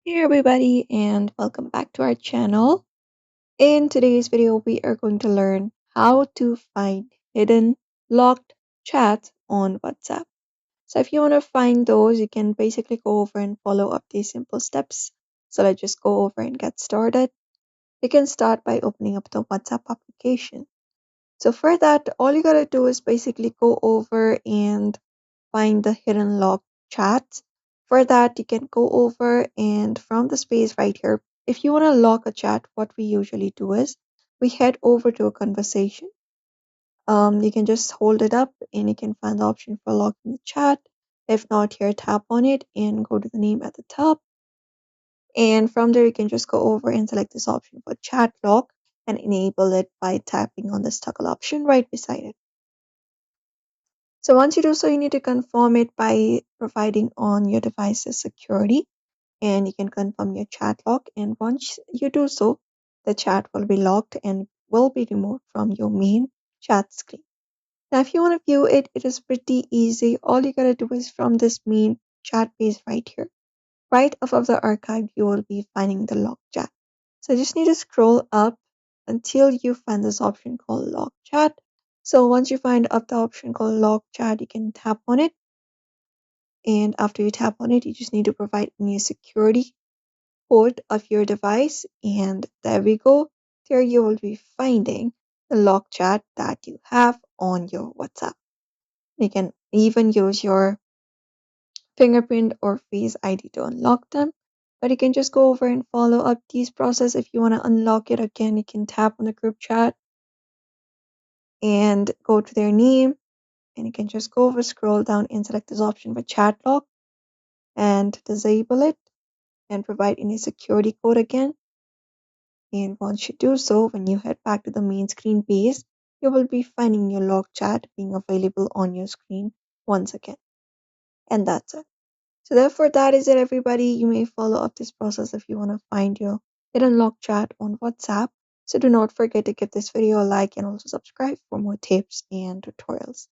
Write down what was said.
Hey everybody, and welcome back to our channel. In today's video, we are going to learn how to find hidden locked chats on WhatsApp. So if you want to find those, you can basically go over and follow up these simple steps. So let's just go over and get started. You can start by opening up the WhatsApp application. So for that, all you gotta do is basically go over and find the hidden locked chats. For that, you can go over and from the space right here, if you want to lock a chat, what we usually do is we head over to a conversation. You can just hold it up and you can find the option for locking the chat. If not, here tap on it and go to the name at the top. And from there, you can just go over and select this option for chat lock and enable it by tapping on this toggle option right beside it. So once you do so, you need to confirm it by providing on your device's security, and you can confirm your chat lock. And once you do so, the chat will be locked and will be removed from your main chat screen. Now, if you want to view it, it is pretty easy. All you gotta do is from this main chat page right here, right above the archive, you will be finding the locked chat. So you just need to scroll up until you find this option called lock chat. So once you find up the option called lock chat, you can tap on it. And after you tap on it, you just need to provide any security code of your device. And there we go. There you will be finding the lock chat that you have on your WhatsApp. You can even use your fingerprint or face ID to unlock them. But you can just go over and follow up these process. If you want to unlock it again, you can tap on the group chat and go to their name, and you can just go over, scroll down and select this option for chat lock and disable it and provide any security code again. And once you do so, when you head back to the main screen page, you will be finding your lock chat being available on your screen once again. And that's it. So therefore, that is it, everybody. You may follow up this process if you want to find your hidden lock chat on WhatsApp. So do not forget to give this video a like and also subscribe for more tips and tutorials.